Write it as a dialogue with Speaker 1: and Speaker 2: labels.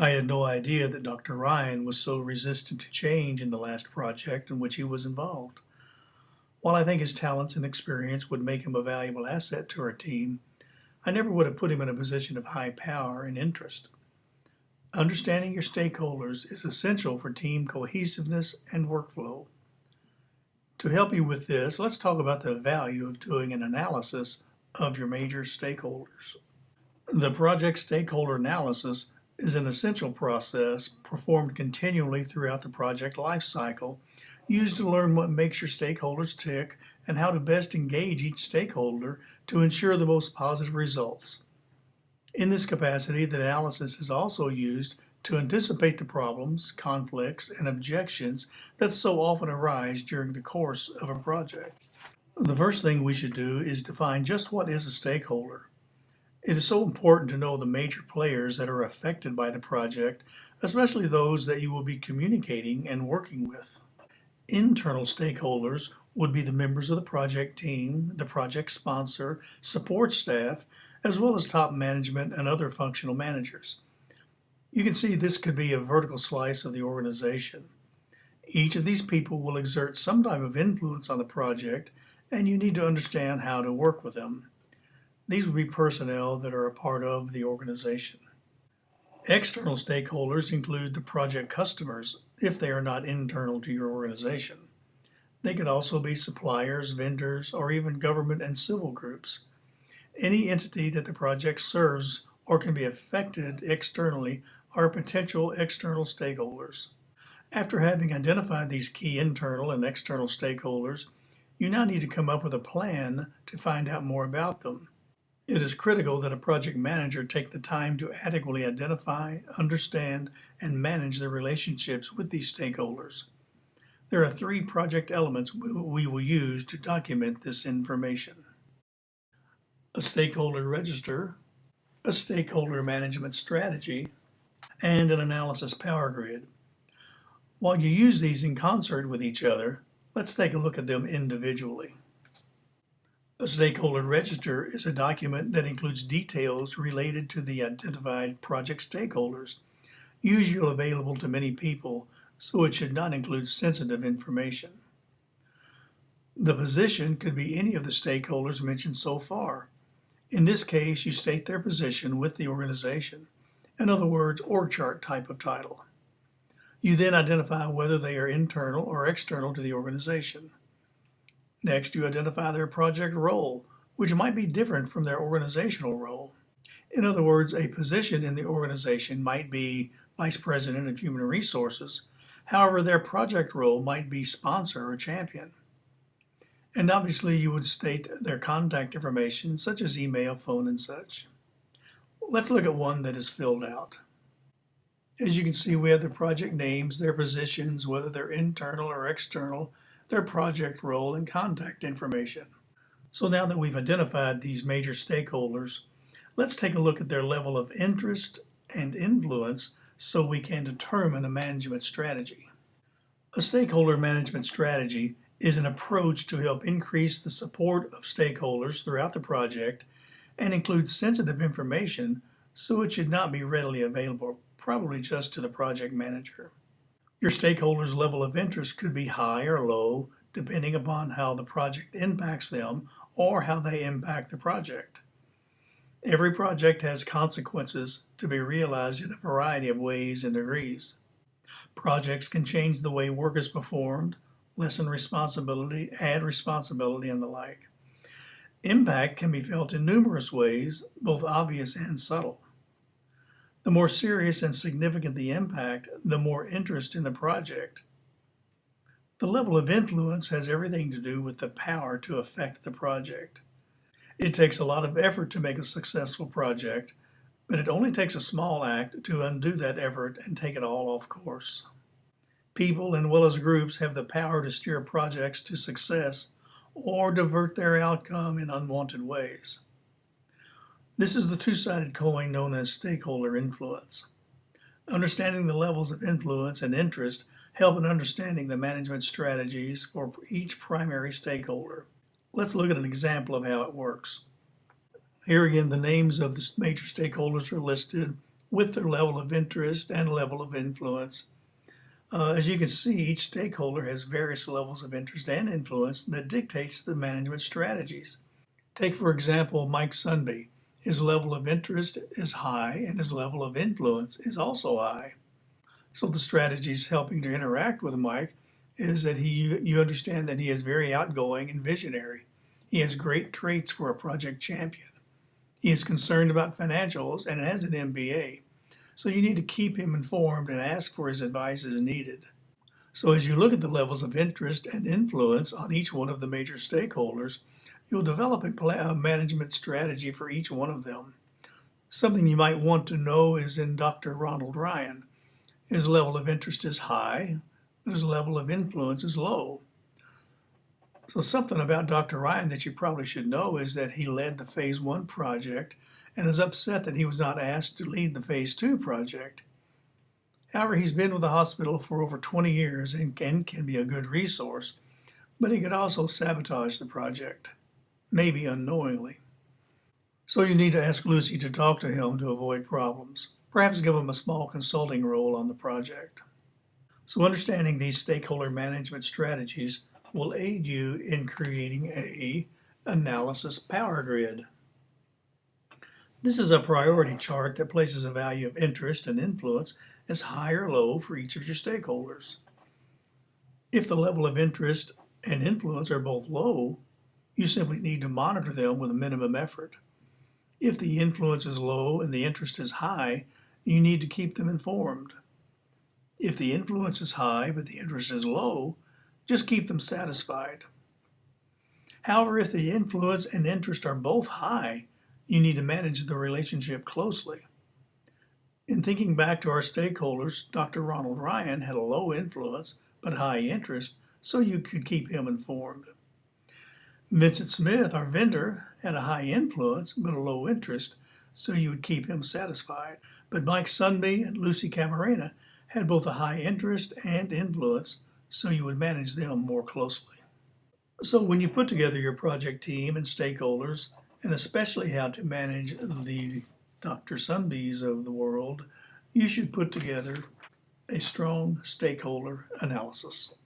Speaker 1: I had no idea that Dr. Ryan was so resistant to change in the last project in which he was involved. While I think his talents and experience would make him a valuable asset to our team, I never would have put him in a position of high power and interest. Understanding your stakeholders is essential for team cohesiveness and workflow. To help you with this, let's talk about the value of doing an analysis of your major stakeholders. The project stakeholder analysis is an essential process performed continually throughout the project lifecycle, used to learn what makes your stakeholders tick and how to best engage each stakeholder to ensure the most positive results. In this capacity, the analysis is also used to anticipate the problems, conflicts, and objections that so often arise during the course of a project. The first thing we should do is define just what is a stakeholder. It is so important to know the major players that are affected by the project, especially those that you will be communicating and working with. Internal stakeholders would be the members of the project team, the project sponsor, support staff, as well as top management and other functional managers. You can see this could be a vertical slice of the organization. Each of these people will exert some type of influence on the project, and you need to understand how to work with them. These would be personnel that are a part of the organization. External stakeholders include the project customers if they are not internal to your organization. They could also be suppliers, vendors, or even government and civil groups. Any entity that the project serves or can be affected externally are potential external stakeholders. After having identified these key internal and external stakeholders, you now need to come up with a plan to find out more about them. It is critical that a project manager take the time to adequately identify, understand, and manage the relationships with these stakeholders. There are three project elements we will use to document this information: a stakeholder register, a stakeholder management strategy, and an analysis power grid. While you use these in concert with each other, let's take a look at them individually. A stakeholder register is a document that includes details related to the identified project stakeholders, usually available to many people, so it should not include sensitive information. The position could be any of the stakeholders mentioned so far. In this case, you state their position with the organization. In other words, org chart type of title. You then identify whether they are internal or external to the organization. Next, you identify their project role, which might be different from their organizational role. In other words, a position in the organization might be Vice President of Human Resources. However, their project role might be sponsor or champion. And obviously, you would state their contact information, such as email, phone, and such. Let's look at one that is filled out. As you can see, we have the project names, their positions, whether they're internal or external, their project role, and contact information. So now that we've identified these major stakeholders, let's take a look at their level of interest and influence so we can determine a management strategy. A stakeholder management strategy is an approach to help increase the support of stakeholders throughout the project and includes sensitive information, so it should not be readily available, probably just to the project manager. Your stakeholders' level of interest could be high or low, depending upon how the project impacts them or how they impact the project. Every project has consequences to be realized in a variety of ways and degrees. Projects can change the way work is performed, lessen responsibility, add responsibility, and the like. Impact can be felt in numerous ways, both obvious and subtle. The more serious and significant the impact, the more interest in the project. The level of influence has everything to do with the power to affect the project. It takes a lot of effort to make a successful project, but it only takes a small act to undo that effort and take it all off course. People, as well as groups, have the power to steer projects to success or divert their outcome in unwanted ways. This is the two-sided coin known as stakeholder influence. Understanding the levels of influence and interest help in understanding the management strategies for each primary stakeholder. Let's look at an example of how it works. Here again, the names of the major stakeholders are listed with their level of interest and level of influence. As you can see, each stakeholder has various levels of interest and influence that dictates the management strategies. Take, for example, Mike Sunby. His level of interest is high and his level of influence is also high. So the strategies helping to interact with Mike is that you understand that he is very outgoing and visionary. He has great traits for a project champion. He is concerned about financials and has an MBA. So you need to keep him informed and ask for his advice as needed. So as you look at the levels of interest and influence on each one of the major stakeholders, you'll develop a management strategy for each one of them. Something you might want to know is in Dr. Ronald Ryan. His level of interest is high, but his level of influence is low. So something about Dr. Ryan that you probably should know is that he led the Phase 1 project and is upset that he was not asked to lead the Phase 2 project. However, he's been with the hospital for over 20 years and can be a good resource, but he could also sabotage the project, maybe unknowingly. So you need to ask Lucy to talk to him to avoid problems. Perhaps give him a small consulting role on the project. So understanding these stakeholder management strategies will aid you in creating a analysis power grid. This is a priority chart that places a value of interest and influence as high or low for each of your stakeholders. If the level of interest and influence are both low, you simply need to monitor them with a minimum effort. If the influence is low and the interest is high, you need to keep them informed. If the influence is high but the interest is low, just keep them satisfied. However, if the influence and interest are both high, you need to manage the relationship closely. In thinking back to our stakeholders, Dr. Ronald Ryan had a low influence but high interest, so you could keep him informed. Vincent Smith, our vendor, had a high influence but a low interest, so you would keep him satisfied. But Mike Sunby and Lucy Camarena had both a high interest and influence, so you would manage them more closely. So when you put together your project team and stakeholders, and especially how to manage the Dr. Sunbys of the world, you should put together a strong stakeholder analysis.